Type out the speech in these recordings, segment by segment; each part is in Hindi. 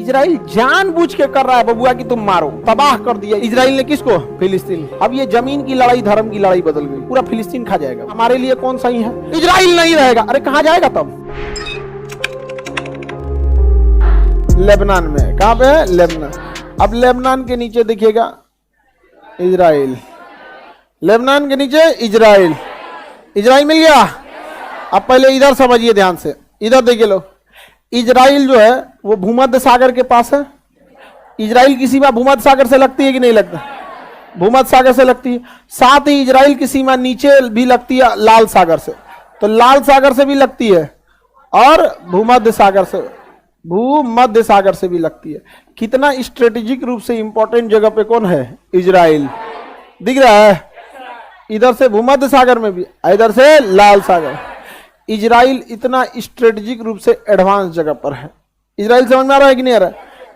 इजराइल जानबूझ के कर रहा है बबुआ कि तुम मारो, तबाह कर दिया इजराइल ने किसको? फिलिस्तीन। अब ये जमीन की लड़ाई धर्म की लड़ाई बदल गई, पूरा फिलिस्तीन खा जाएगा। हमारे लिए कौन सही है? इजराइल नहीं रहेगा। अरे कहाँ जाएगा तब? लेबनान में। कहाँ पे है? लेबनान। अब लेबनान के नीचे देखिएगा इजराइल, लेबनान के नीचे इजराइल। इजराइल मिल गया। अब पहले इधर समझिए ध्यान से, इधर देखिए लोग, इजराइल जो है वो भूमध्य सागर के पास है। इजराइल की सीमा भूमध्य सागर से लगती है कि नहीं लगता? भूमध्य सागर से लगती है। साथ ही इजराइल की सीमा नीचे भी लगती है लाल सागर से, तो लाल सागर से भी लगती है और भूमध्य सागर से भी लगती है। कितना स्ट्रेटेजिक रूप से इंपॉर्टेंट जगह पे कौन है? इजराइल। दिख रहा है? इधर से भूमध्य सागर में भी, इधर से लाल सागर। इजराइल इतना स्ट्रेटेजिक रूप से एडवांस जगह पर है। इजराइल समझ में आ रहा है कि नहीं आ रहा है?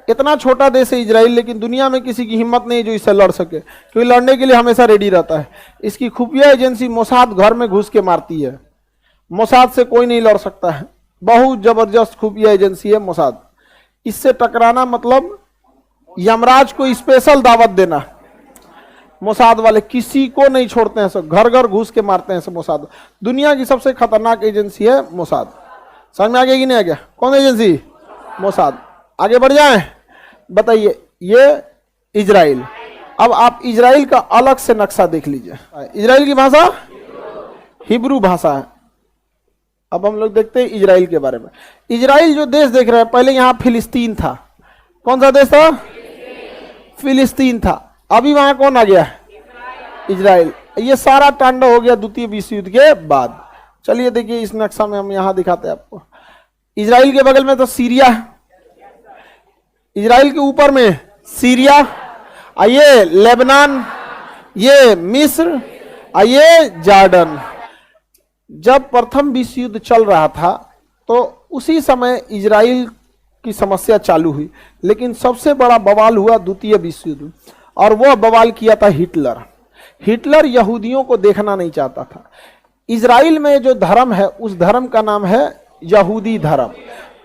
इतना छोटा देश है इजराइल, लेकिन दुनिया में किसी की हिम्मत नहीं जो इससे लड़ सके, क्योंकि लड़ने के लिए हमेशा रेडी रहता है। इसकी खुफिया एजेंसी मोसाद घर में घुस के मारती है। मोसाद से कोई नहीं लड़ सकता है, बहुत जबरदस्त खुफिया एजेंसी है मोसाद। इससे टकराना मतलब यमराज को स्पेशल दावत देना। मोसाद वाले किसी को नहीं छोड़ते हैं, सब घर घर घुस के मारते हैं सब। मोसाद दुनिया की सबसे खतरनाक एजेंसी है मोसाद। समझ में आ गया कि नहीं आ गया? कौन एजेंसी? मोसाद। आगे बढ़ जाएं, बताइए। ये इजराइल। अब आप इजराइल का अलग से नक्शा देख लीजिए। इजराइल की भाषा हिब्रू भाषा है। अब हम लोग देखते हैं इजराइल के बारे में। इजराइल जो देश देख रहे हैं, पहले यहां फिलिस्तीन था। कौन सा देश था? फिलिस्तीन था। अभी वहां कौन आ गया? इजराइल। ये सारा तांडव हो गया द्वितीय विश्व युद्ध के बाद। चलिए देखिए इस नक्शा में हम यहां दिखाते हैं आपको। इजराइल के बगल में तो सीरिया है, इजराइल के ऊपर में सीरिया, ये लेबनान, ये मिस्र, ये जॉर्डन। जब प्रथम विश्व युद्ध चल रहा था तो उसी समय इजराइल की समस्या चालू हुई, लेकिन सबसे बड़ा बवाल हुआ द्वितीय विश्व युद्ध, और वह बवाल किया था हिटलर। हिटलर यहूदियों को देखना नहीं चाहता था। इजराइल में जो धर्म है उस धर्म का नाम है यहूदी धर्म।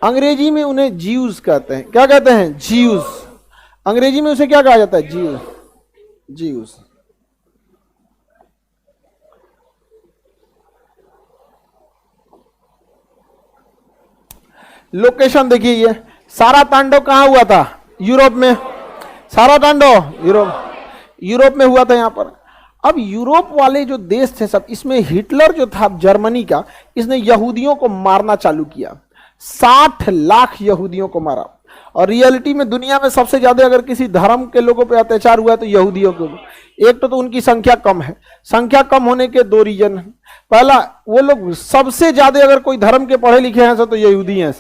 अंग्रेजी में उन्हें जीव्स कहते हैं। क्या कहते हैं? जीव्स। अंग्रेजी में उसे क्या कहा जाता है? जीव्स। जीव्स। लोकेशन देखिए, ये सारा तांडव कहां हुआ था? यूरोप में। सारा तांडव यूरोप में हुआ था यहां पर। अब यूरोप वाले जो देश थे सब, इसमें हिटलर जो था जर्मनी का, इसने यहूदियों को मारना चालू किया। 60 लाख यहूदियों को मारा। और रियलिटी में दुनिया में सबसे ज्यादा अगर किसी धर्म के लोगों पे अत्याचार हुआ है तो यहूदियों को। एक तो उनकी संख्या कम है। संख्या कम होने के दो रीजन है। पहला, वो लोग सबसे ज्यादा अगर कोई धर्म के पढ़े लिखे हैं तो यहूदी हैं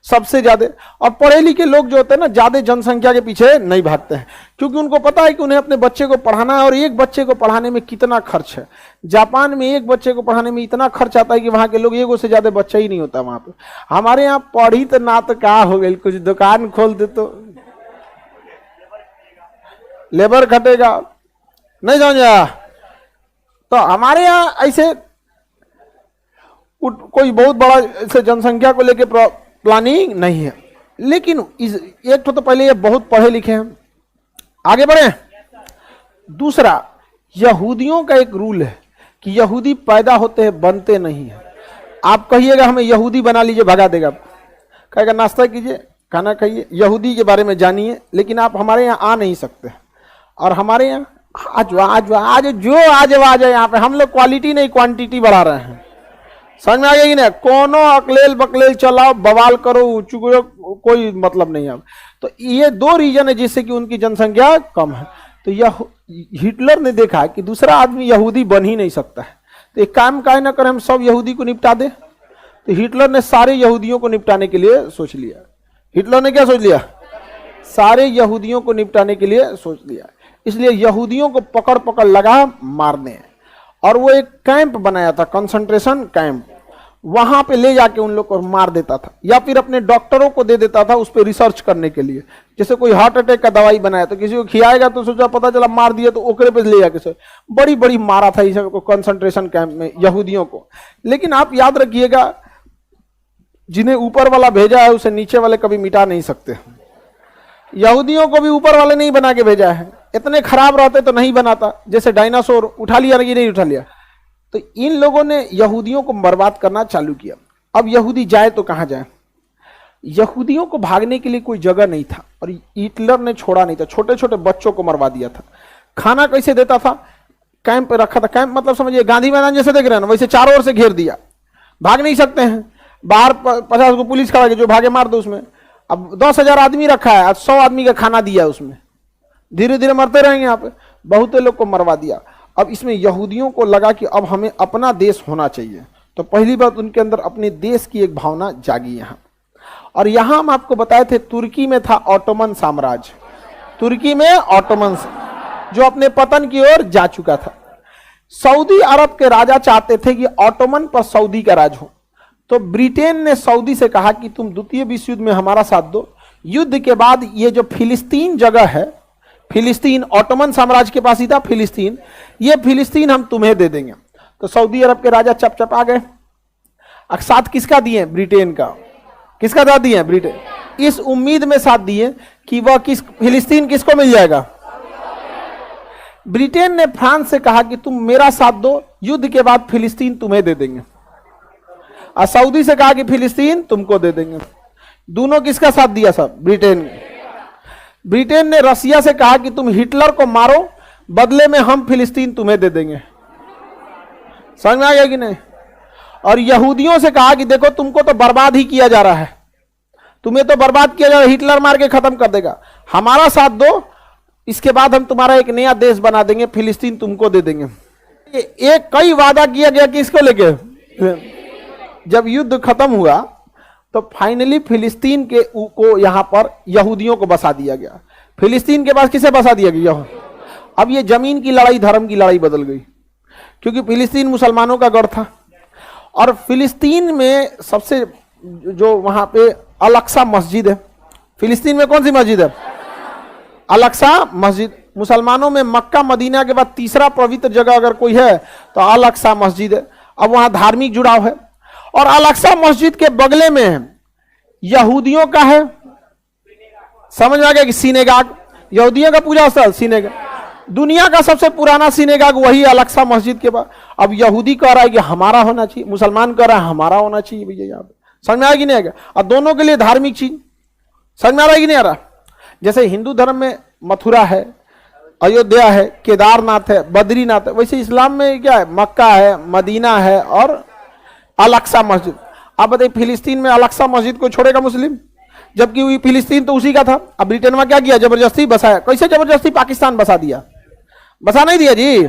सबसे ज्यादा। और पढ़े लिखे लोग जो होते हैं ना, ज्यादा जनसंख्या के पीछे नहीं भागते हैं, क्योंकि उनको पता है कि उन्हें अपने बच्चे को पढ़ाना है। और एक बच्चे को पढ़ाने में कितना खर्च है। जापान में एक बच्चे को पढ़ाने में इतना खर्च आता है कि वहां के लोग एगो से ज्यादा बच्चा ही नहीं होता वहां पे। हमारे यहाँ पढ़ी तो ना तो क्या हो गई, कुछ दुकान खोल दे तो लेबर खटेगा, नहीं समझा? तो हमारे यहाँ ऐसे कोई बहुत बड़ा ऐसे जनसंख्या को लेकर प्लानिंग नहीं है। लेकिन एक तो पहले ये बहुत पढ़े लिखे हैं। आगे बढ़े। दूसरा, यहूदियों का एक रूल है कि यहूदी पैदा होते हैं, बनते नहीं है। आप कहिएगा हमें यहूदी बना लीजिए, भगा देगा। कहेगा नाश्ता कीजिए, खाना खाइए, यहूदी के बारे में जानिए, लेकिन आप हमारे यहाँ आ नहीं सकते। और हमारे यहाँ आज आ जाए यहाँ पे। हम लोग क्वालिटी नहीं क्वांटिटी बढ़ा रहे हैं। समझ में आ गया कि नहीं? कोनो अकलेल बकलेल चलाओ, बवाल करो, चुगलो, कोई मतलब नहीं है। तो ये दो रीजन है जिससे कि उनकी जनसंख्या कम है। तो यह हिटलर ने देखा कि दूसरा आदमी यहूदी बन ही नहीं सकता है, तो एक काम काहे ना करें, हम सब यहूदी को निपटा दे। तो हिटलर ने सारे यहूदियों को निपटाने के लिए सोच लिया। हिटलर ने क्या सोच लिया? सारे यहूदियों को निपटाने के लिए सोच लिया। इसलिए यहूदियों को पकड़ पकड़ लगा मारने। और वो एक कैंप बनाया था, कंसंट्रेशन कैंप। वहां पे ले जाके उन लोग को मार देता था, या फिर अपने डॉक्टरों को दे देता था उस पर रिसर्च करने के लिए। जैसे कोई हार्ट अटैक का दवाई बनाया तो किसी को खिलाएगा तो सोचा, पता चला मार दिया तो ओकरे पे ले जाके बड़ी बड़ी मारा था इस कंसंट्रेशन कैंप में यहूदियों को। लेकिन आप याद रखिएगा, जिन्हें ऊपर वाला भेजा है उसे नीचे वाले कभी मिटा नहीं सकते। यहूदियों को भी ऊपर वाले नहीं बना के भेजा है, इतने खराब रहते तो नहीं बनाता, जैसे डायनासोर उठा लिया नहीं उठा लिया। तो इन लोगों ने यहूदियों को बर्बाद करना चालू किया। अब यहूदी जाए तो कहां जाए? यहूदियों को भागने के लिए कोई जगह नहीं था और हिटलर ने छोड़ा नहीं था, छोटे छोटे बच्चों को मरवा दिया था। खाना कैसे देता था? कैंप पे रखा था, कैंप मतलब समझिए गांधी मैदान जैसे देख रहे हैं ना, वैसे चारों ओर से घेर दिया, भाग नहीं सकते हैं। बाहर 50 को पुलिस खड़ा, जो भागे मार दो उसमें। अब 10,000 आदमी रखा है, आज 100 आदमी का खाना दिया उसमें, धीरे धीरे मरते रहेंगे यहाँ पे, बहुत लोग को मरवा दिया। अब इसमें यहूदियों को लगा कि अब हमें अपना देश होना चाहिए, तो पहली बात उनके अंदर अपने देश की एक भावना जागी यहाँ। और यहां हम आपको बताए थे तुर्की में था ऑटोमन साम्राज्य, तुर्की में ऑटोमन जो अपने पतन की ओर जा चुका था। सऊदी अरब के राजा चाहते थे कि ऑटोमन पर सऊदी का राज हो, तो ब्रिटेन ने सऊदी से कहा कि तुम द्वितीय विश्व युद्ध में हमारा साथ दो, युद्ध के बाद ये जो फिलिस्तीन जगह है, फिलिस्तीन ऑटोमन साम्राज्य के पास ही था फिलिस्तीन, ये फिलिस्तीन हम तुम्हें दे देंगे। तो सऊदी अरब के राजा चपचप आ गए। साथ किसका दिए? ब्रिटेन का। किसका साथ दिए? ब्रिटेन। इस उम्मीद में साथ दिए कि वह फिलिस्तीन किसको मिल जाएगा? ब्रिटेन ने फ्रांस से कहा कि तुम मेरा साथ दो, युद्ध के बाद फिलिस्तीन तुम्हें दे देंगे। और सऊदी से कहा कि फिलिस्तीन तुमको दे देंगे। दोनों किसका साथ दिया? सब ब्रिटेन ने। ब्रिटेन ने रसिया से कहा कि तुम हिटलर को मारो, बदले में हम फिलिस्तीन तुम्हें दे देंगे। समझ में आ गया कि नहीं? और यहूदियों से कहा कि देखो तुमको तो बर्बाद ही किया जा रहा है, तुम्हें तो बर्बाद किया जा रहा है, हिटलर मार के खत्म कर देगा, हमारा साथ दो, इसके बाद हम तुम्हारा एक नया देश बना देंगे, फिलिस्तीन तुमको दे देंगे। एक कई वादा किया गया कि इसको लेके जब युद्ध खत्म हुआ तो फाइनली फिलिस्तीन को यहां पर यहूदियों को बसा दिया गया। फिलिस्तीन के पास किसे बसा दिया गया? अब ये जमीन की लड़ाई धर्म की लड़ाई बदल गई, क्योंकि फिलिस्तीन मुसलमानों का गढ़ था। और फिलिस्तीन में सबसे जो वहां पे अल-अक्सा मस्जिद है, फिलिस्तीन में कौन सी मस्जिद है? अल-अक्सा मस्जिद। मुसलमानों में मक्का मदीना के बाद तीसरा पवित्र जगह अगर कोई है तो अल-अक्सा मस्जिद है। अब वहां धार्मिक जुड़ाव है। और अल-अक्सा मस्जिद के बगले में यहूदियों का है, समझ में आ गया कि सिनेगाग, यहूदियों का पूजा स्थल सिनेगाग। दुनिया का सबसे पुराना सिनेगाग वही अल-अक्सा मस्जिद के बाद। अब यहूदी कह रहा है कि हमारा होना चाहिए, मुसलमान कह रहा है हमारा होना चाहिए भैया। यहाँ पे समझ में आया कि नहीं आएगा? और दोनों के लिए धार्मिक चीज समझ में आ रहा है कि नहीं आ रहा? जैसे हिंदू धर्म में मथुरा है, अयोध्या है, केदारनाथ है, बद्रीनाथ है, वैसे इस्लाम में क्या है? मक्का है, मदीना है और अल-अक्सा मस्जिद। अब बताइए फिलिस्तीन में अल-अक्सा मस्जिद को छोड़ेगा मुस्लिम? जबकि फिलिस्तीन तो उसी का था। अब ब्रिटेन में क्या किया? जबरदस्ती बसाया। कैसे जबरदस्ती? पाकिस्तान बसा दिया। बसा नहीं दिया जी।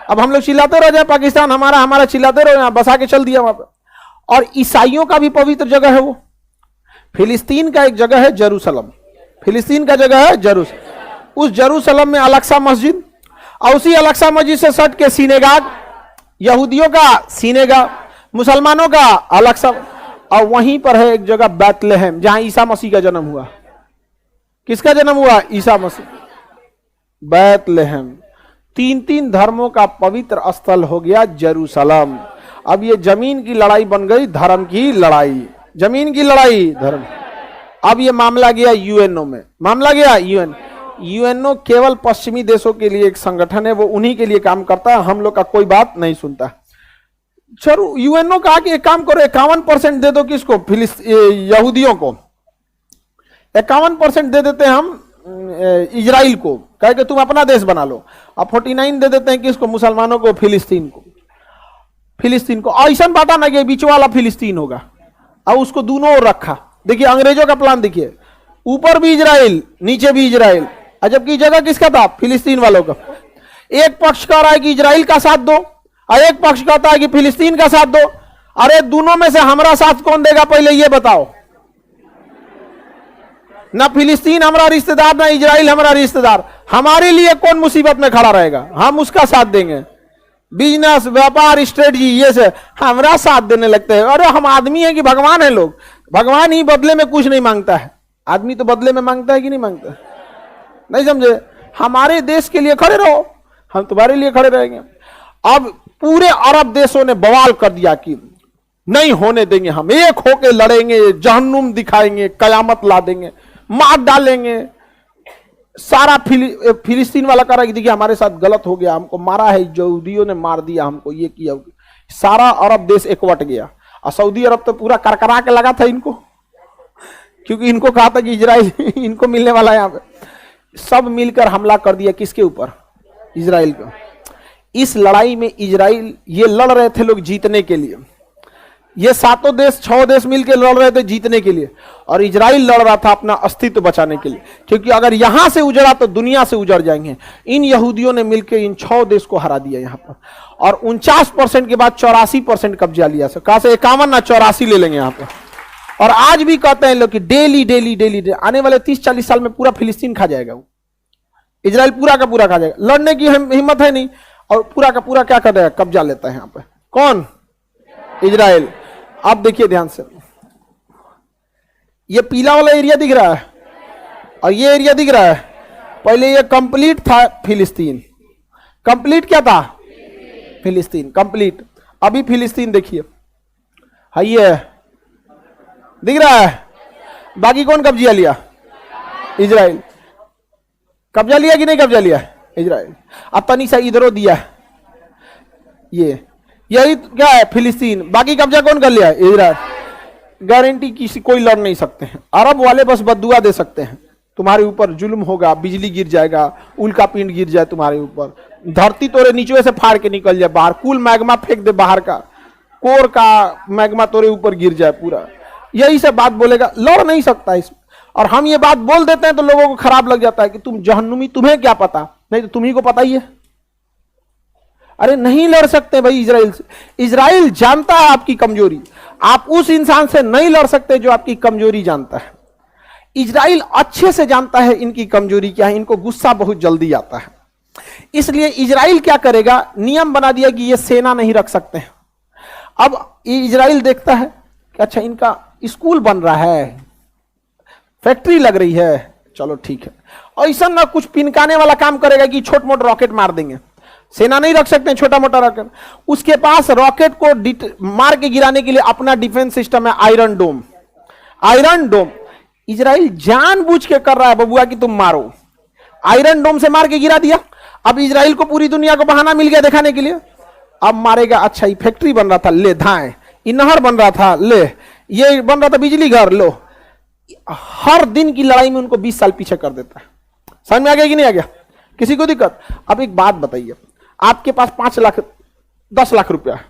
अब हम लोग चिल्लाते रह जाए पाकिस्तान हमारा हमारा, चिल्लाते रहो, यहां बसा के चल दिया वहां पर। और ईसाइयों का भी पवित्र जगह है वो। फिलिस्तीन का एक जगह है जेरूसलम, फिलिस्तीन का जगह है जेरूसलम। उस जेरूसलम में अल-अक्सा मस्जिद, और उसी अल-अक्सा मस्जिद से सट के सिनेगाग, यहूदियों का सिनेगाग, मुसलमानों का अल-अक्सा। और वहीं पर है एक जगह बैतलहम, जहां ईसा मसीह का जन्म हुआ। किसका जन्म हुआ? ईसा मसीह। बैतलहम। 3 धर्मों का पवित्र स्थल हो गया जेरूसलम। अब ये जमीन की लड़ाई बन गई धर्म की लड़ाई, जमीन की लड़ाई धर्म। अब ये मामला गया यूएनओ में, मामला गया यूएनओ केवल पश्चिमी देशों के लिए एक संगठन है, वो उन्हीं के लिए काम करता है, हम लोग का कोई बात नहीं सुनता। चलो यूएनओ कहा कि एक काम करो 51% दे दो, किसको? यहूदियों को 51% दे देते हैं हम इजराइल को, कहे कि तुम अपना देश बना लो। अब 49 दे देते हैं किसको? मुसलमानों को, फिलिस्तीन को। फिलिस्तीन को ऐसा बांटा ना कि बीच वाला फिलिस्तीन होगा, और उसको दोनों ओर रखा। देखिए अंग्रेजों का प्लान देखिए, ऊपर भी इजराइल नीचे भी इजराइल, जबकि जगह किसका था? फिलिस्तीन वालों का। एक पक्ष कह रहा है कि इजराइल का साथ दो और एक पक्ष कहता है कि फिलिस्तीन का साथ दो। अरे दोनों में से हमारा साथ कौन देगा पहले ये बताओ? ना फिलिस्तीन हमारा रिश्तेदार, ना इजराइल हमारा रिश्तेदार। हमारे लिए कौन मुसीबत में खड़ा रहेगा? हम उसका साथ देंगे। बिजनेस, व्यापार, स्ट्रेटजी, ये से हमारा साथ देने लगते हैं। अरे हम आदमी है कि भगवान है? लोग भगवान ही बदले में कुछ नहीं मांगता है, आदमी तो बदले में मांगता है कि नहीं मांगता? नहीं समझे? हमारे देश के लिए खड़े रहो, हम तुम्हारे लिए खड़े रहेंगे। अब पूरे अरब देशों ने बवाल कर दिया कि नहीं होने देंगे, हम एक होके लड़ेंगे, जहन्नुम दिखाएंगे, कयामत ला देंगे, मार डालेंगे। सारा फिलिस्तीन वाला कह रहा है कि देखिए हमारे साथ गलत हो गया, हमको मारा है, यहूदियों ने मार दिया हमको, ये किया। सारा अरब देश एकवट गया और सऊदी अरब तो पूरा करकरा के लगा था इनको, क्योंकि इनको कहा था कि इजराइल इनको मिलने वाला है। यहाँ पे सब मिलकर हमला कर दिया किसके ऊपर? इजराइल को। इस लड़ाई में इजराइल, ये लड़ रहे थे लोग जीतने के लिए, ये 7 देश 6 देश मिलकर लड़ रहे थे जीतने के लिए, और इजराइल लड़ रहा था अपना अस्तित्व बचाने के लिए, क्योंकि अगर यहां से उजड़ा तो दुनिया से उजड़ जाएंगे। इन यहूदियों ने मिलकर इन 6 देश को हरा दिया यहां पर, और 49% के बाद 84% कब्जा लिया। कहा से 51 ना 84 ले लेंगे यहां पर। और आज भी कहते हैं लोग कि डेली डेली डेली आने वाले 30-40 साल में पूरा फिलिस्तीन खा जाएगा, वो इजराइल पूरा का पूरा खा जाएगा। लड़ने की हिम्मत है नहीं, और पूरा का पूरा क्या कर रहा है? कब्जा लेता है यहां पर। कौन? इजराइल। अब देखिए ध्यान से, ये पीला वाला एरिया दिख रहा है और ये एरिया दिख रहा है, पहले ये कंप्लीट था फिलिस्तीन। कंप्लीट क्या था? फिलिस्तीन कंप्लीट। अभी फिलिस्तीन देखिए, है ये दिख रहा है। बाकी कौन कब्जा लिया? इजराइल। कब्जा लिया कि नहीं कब्जा लिया? इजराइल। अब तनी सा इधरों दिया, ये यही क्या है? फिलिस्तीन। बाकी कब्जा कौन कर लिया? इजराइल। गारंटी किसी कोई लड़ नहीं सकते हैं। अरब वाले बस बद्दुआ दे सकते हैं, तुम्हारे ऊपर जुल्म होगा, बिजली गिर जाएगा, उल्का पिंड गिर जाए तुम्हारे ऊपर, धरती तोरे नीचे से फाड़ के निकल जाए बाहर, कुल मैग्मा फेंक दे बाहर का, कोर का मैग्मा तोरे ऊपर गिर जाए पूरा, यही सब बात बोलेगा। लड़ नहीं सकता इसमें। और हम ये बात बोल देते हैं तो लोगों को खराब लग जाता है कि तुम जहन्नुमी, तुम्हें क्या पता? नहीं तो तुम्ही को पता ही है। अरे नहीं लड़ सकते भाई इजराइल से। इजराइल जानता है आपकी कमजोरी, आप उस इंसान से नहीं लड़ सकते जो आपकी कमजोरी जानता है। इजराइल अच्छे से जानता है इनकी कमजोरी क्या है, इनको गुस्सा बहुत जल्दी आता है। इसलिए इजराइल क्या करेगा? नियम बना दिया कि ये सेना नहीं रख सकते हैं। अब इजराइल देखता है कि अच्छा इनका स्कूल बन रहा है, फैक्ट्री लग रही है, चलो ठीक है। ऐसा ना कुछ पिनकाने वाला काम करेगा कि छोट मोट रॉकेट मार देंगे। सेना नहीं रख सकते छोटा मोटा रॉकेट। उसके पास रॉकेट को मार के गिराने के लिए अपना डिफेंस सिस्टम है, आयरन डोम। आयरन डोम इजराइल जानबूझ के कर रहा है बबुआ कि तुम मारो। आयरन डोम से मार के गिरा दिया। अब इजराइल को पूरी दुनिया को बहाना मिल गया दिखाने के लिए, अब मारेगा। अच्छा ये फैक्ट्री बन रहा था, ले धाए, ये नहर बन रहा था, ले, ये बन रहा था बिजली घर, लो। हर दिन की लड़ाई में उनको 20 साल पीछे कर देता है। समझ में आ गया कि नहीं आ गया? किसी को दिक्कत? अब एक बात बताइए, आपके पास 5 लाख 10 लाख रुपया है,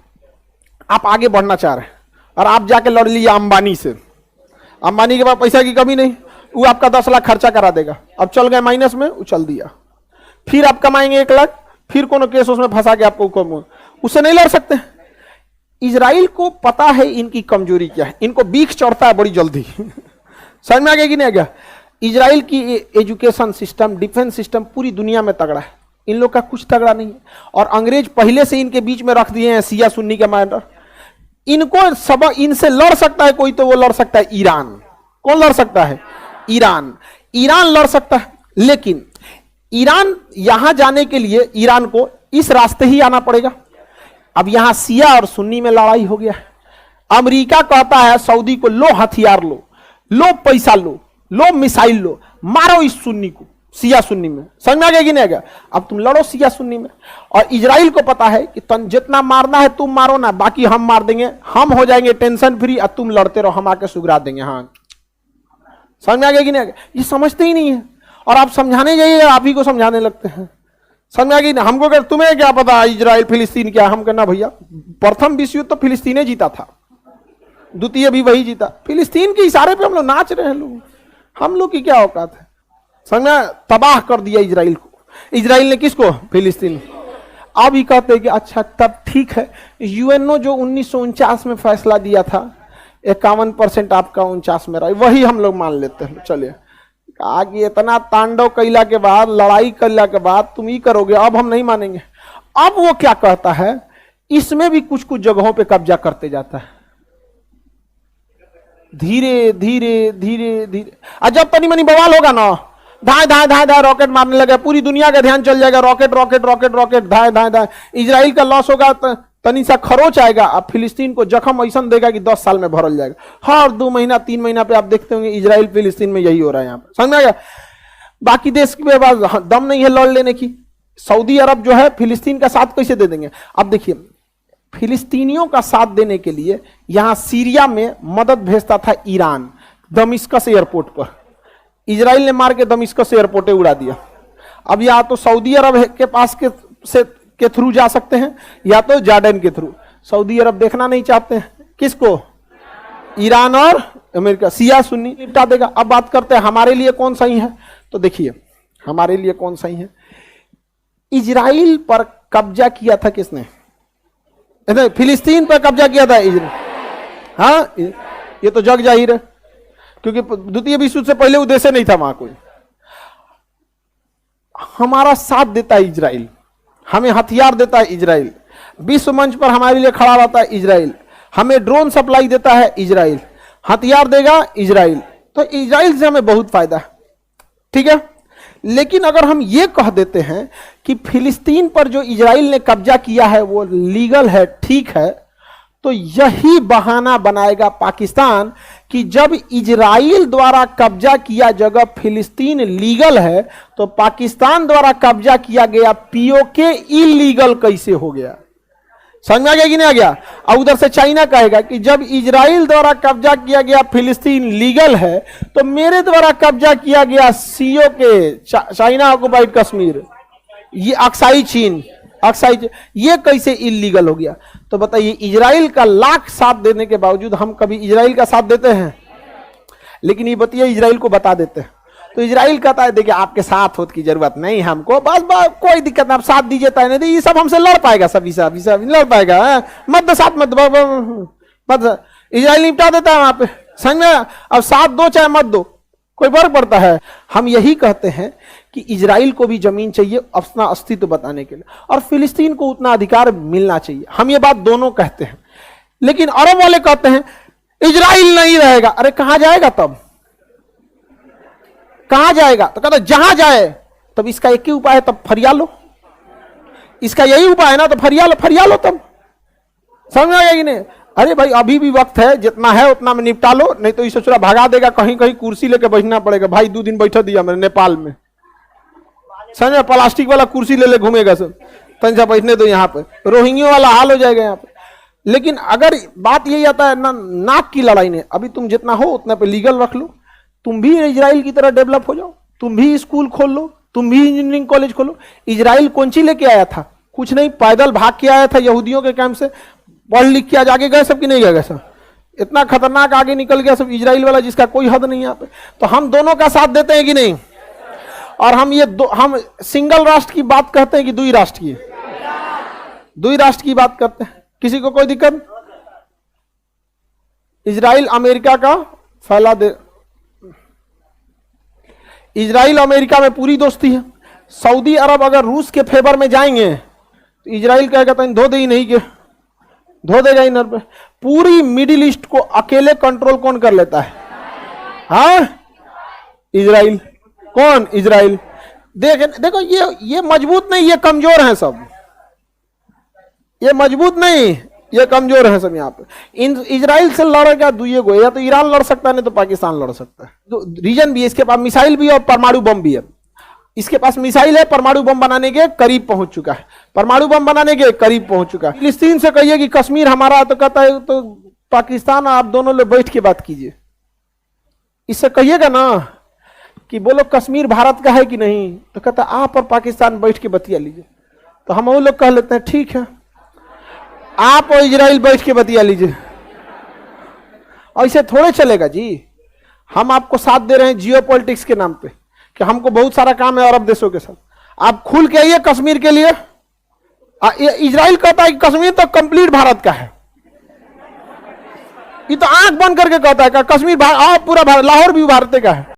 आप आगे बढ़ना चाह रहे हैं और आप जाके लड़ लिए अंबानी से। अंबानी के पास पैसा की कमी नहीं, वो आपका 10 लाख खर्चा करा देगा। अब चल गए माइनस में, उछल दिया। फिर आप कमाएंगे 1 लाख, फिर कोनो केस उसमें फंसा के आपको, उससे नहीं लड़ सकते। इजराइल को पता है इनकी कमजोरी क्या है, इनको बीख चढ़ता है बड़ी जल्दी। समझ में आ गया कि नहीं आ गया? इजराइल की एजुकेशन सिस्टम, डिफेंस सिस्टम पूरी दुनिया में तगड़ा है, इन लोग का कुछ तगड़ा नहीं है। और अंग्रेज पहले से इनके बीच में रख दिए हैं सिया सुन्नी के मैटर। इनको सब, इनसे लड़ सकता है कोई तो वो लड़ सकता है ईरान। कौन लड़ सकता है? ईरान। ईरान लड़ सकता है, लेकिन ईरान यहां जाने के लिए ईरान को इस रास्ते ही आना पड़ेगा। अब यहां सिया और सुन्नी में लड़ाई हो गया है। अमेरिका कहता है सऊदी को, लो हथियार लो, लो पैसा लो, लो मिसाइल लो, मारो इस सुन्नी को, सिया सुन्नी में। समझ में आ गया कि नहीं आ गया? अब तुम लड़ो सिया सुन्नी में। और इजराइल को पता है कि तुम जितना मारना है तुम मारो ना, बाकी हम मार देंगे, हम हो जाएंगे टेंशन फ्री, और तुम लड़ते रहो, हम आके सुगरा देंगे। हाँ, समझ में आ गया कि नहीं आ गया? ये समझते ही नहीं है, और आप समझाने जाइए आप ही को समझाने लगते हैं। समझ में आ गई? हमको क्या, तुम्हें क्या पता इजराइल फिलिस्तीन क्या? हम कहना भैया प्रथम विश्व युद्ध तो फिलिस्तीन जीता था, द्वितीय भी वही जीता। फिलिस्तीन के इशारे पे हम लोग नाच रहे हैं। लोग, हम लोग की क्या औकात है? समझ, तबाह कर दिया इजराइल को। इजराइल ने किसको? फिलिस्तीन। अब ही कहते हैं कि अच्छा तब ठीक है, यूएनओ जो 1949 में फैसला दिया था 51% आपका 49 में रहा, वही हम लोग मान लेते हैं। चलिए, आगे इतना तांडव कैला के बाद, लड़ाई कैला के बाद तुम ही करोगे, अब हम नहीं मानेंगे। अब वो क्या कहता है, इसमें भी कुछ कुछ जगहों पे कब्जा करते जाता है, धीरे धीरे धीरे धीरे। और जब तनी मनी बवाल होगा ना, धाए धाए धाए धाए रॉकेट मारने लगे, पूरी दुनिया का ध्यान चल जाएगा, रॉकेट रॉकेट रॉकेट रॉकेट, धाए धाए धाए। इजराइल का लॉस होगा, तनी सा खरोच आएगा, अब फिलिस्तीन को जख्म ऐसा देगा कि 10 साल में भरल जाएगा। हर 2 महीना 3 महीना पे आप देखते होंगे इजराइल फिलिस्तीन में यही हो रहा है। यहाँ पर समझ में आ गया? बाकी देश के पास दम नहीं है लड़ लेने की। सऊदी अरब जो है फिलिस्तीन का साथ कैसे दे देंगे? अब देखिए, फिलिस्तीनियों का साथ देने के लिए यहां सीरिया में मदद भेजता था ईरान, दमिश्कस एयरपोर्ट पर। इजराइल ने मार के दमिश्कस एयरपोर्ट उड़ा दिया। अब या तो सऊदी अरब के पास के थ्रू जा सकते हैं या तो जॉर्डन के थ्रू। सऊदी अरब देखना नहीं चाहते हैं किसको? ईरान और अमेरिका। शिया सुन्नी निपटा देगा। अब बात करते हैं हमारे लिए कौन सही है। तो देखिए हमारे लिए कौन सही है। इजराइल पर कब्जा किया था किसने? फिलिस्तीन पर कब्जा किया था इजराइल। हाँ, ये तो जग जाहिर है, क्योंकि द्वितीय विश्व युद्ध से पहले उद्देश्य नहीं था वहां कोई। हमारा साथ देता है इजराइल, हमें हथियार देता है इजराइल, विश्व मंच पर हमारे लिए खड़ा रहता है इजराइल, हमें ड्रोन सप्लाई देता है इजराइल, हथियार देगा इजराइल। तो इजराइल से हमें बहुत फायदा है, ठीक है। लेकिन अगर हम ये कह देते हैं कि फिलिस्तीन पर जो इजराइल ने कब्जा किया है वो लीगल है, ठीक है, तो यही बहाना बनाएगा पाकिस्तान कि जब इजराइल द्वारा कब्जा किया जगह फिलिस्तीन लीगल है तो पाकिस्तान द्वारा कब्जा किया गया पीओके इलीगल कैसे हो गया। समझ में आ गया कि नहीं आ गया? और उधर से चाइना कहेगा कि जब इजराइल द्वारा कब्जा किया गया फिलिस्तीन लीगल है तो मेरे द्वारा कब्जा किया गया सीओ के चाइना ऑक्युपाइड कश्मीर, ये अक्साई चीन, ये कैसे इलीगल हो गया। तो बताइए, इजराइल का लाख साथ देने के बावजूद हम कभी इजराइल का साथ देते हैं? लेकिन ये बताइए इजराइल को बता देते हैं तो इजराइल कहता है देखिए आपके साथ होने की जरूरत नहीं हमको, बस कोई दिक्कत नहीं, आप साथ दीजिए तय नहीं, ये सब हमसे लड़ पाएगा, सब लड़ पाएगा, मत दो साथ, मत इजराइल निपटा देता है वहां पे। समझ में? अब साथ दो चाहे मत दो, कोई फर्क पड़ता है? हम यही कहते हैं कि इजराइल को भी जमीन चाहिए अपना अस्तित्व बताने के लिए और फिलिस्तीन को उतना अधिकार मिलना चाहिए। हम ये बात दोनों कहते हैं। लेकिन अरब वाले कहते हैं इजराइल नहीं रहेगा। अरे कहां जाएगा तब? कहां जाएगा? तो कहता जहां जाए। तब इसका एक ही उपाय है, तब फरिया लो। इसका यही उपाय है ना, तो फरिया लो तब। समझ में आ गया कि नहीं? अरे भाई अभी भी वक्त है, जितना है उतना में निपटा लो, नहीं तो इसे चुरा भगा देगा, कहीं कहीं कुर्सी लेके बैठना पड़ेगा। भाई 2 दिन बैठा दिया मैंने नेपाल में, समझ में? प्लास्टिक वाला कुर्सी ले घूमेगा सब, तंजा बैठने दो यहाँ पे, रोहिंग्या वाला हाल हो जाएगा यहाँ पे। लेकिन अगर बात यही आता है ना, नाक की लड़ाई ने, अभी तुम जितना हो उतना पे लीगल रख लो, तुम भी इजराइल की तरह डेवलप हो जाओ, तुम भी स्कूल खोल लो, तुम भी इंजीनियरिंग कॉलेज खोलो। इजराइल कौन सी लेके आया था? कुछ नहीं, पैदल भाग के आया था यहूदियों के कैंप से, पढ़ लिख के आज आगे गए सब कि नहीं गए सब? इतना खतरनाक आगे निकल गया सब इजराइल वाला जिसका कोई हद नहीं यहाँ पे। तो हम दोनों का साथ देते हैं कि नहीं? और हम हम सिंगल राष्ट्र की बात कहते हैं कि दुई राष्ट्र की? दुई राष्ट्र की बात करते हैं। किसी को कोई दिक्कत? इजराइल अमेरिका का फैला दे, इजराइल अमेरिका में पूरी दोस्ती है। सऊदी अरब अगर रूस के फेवर में जाएंगे तो इजराइल कहेगा तो धो दे ही नहीं के धो देगा इन पे। पूरी मिडिल ईस्ट को अकेले कंट्रोल कौन कर लेता है? हाँ, इजराइल। कौन? इजराइल। देखो ये मजबूत नहीं, ये कमजोर हैं सब। ये मजबूत नहीं, ये कमजोर है सब। यहाँ पे इजराइल से लड़ेगा दुइये को, या तो ईरान लड़ सकता है नहीं तो पाकिस्तान लड़ सकता है। तो रीजन भी है, इसके पास मिसाइल भी है और परमाणु बम भी है। इसके पास मिसाइल है, परमाणु बम बनाने के करीब पहुंच चुका है, परमाणु बम बनाने के करीब पहुंच चुका है। फिलिस्तीन से कहिए कि कश्मीर हमारा है तो कहता है तो पाकिस्तान आप दोनों लोग बैठ के बात कीजिए। इससे कहिएगा ना कि बोलो कश्मीर भारत का है कि नहीं, तो कहता आप और पाकिस्तान बैठ के बतिया लीजिए। तो हम वो लोग कह लेते हैं ठीक है, आप और इजराइल बैठ के बतिया लीजिए। ऐसे थोड़े चलेगा जी। हम आपको साथ दे रहे हैं जियोपॉलिटिक्स के नाम पे कि हमको बहुत सारा काम है अरब देशों के साथ, आप खुल के आइए कश्मीर के लिए। इजराइल कहता है कि कश्मीर तो कंप्लीट भारत का है। ये तो आंख बंद करके कहता है कि कश्मीर पूरा भारत, लाहौर भी भारत का है।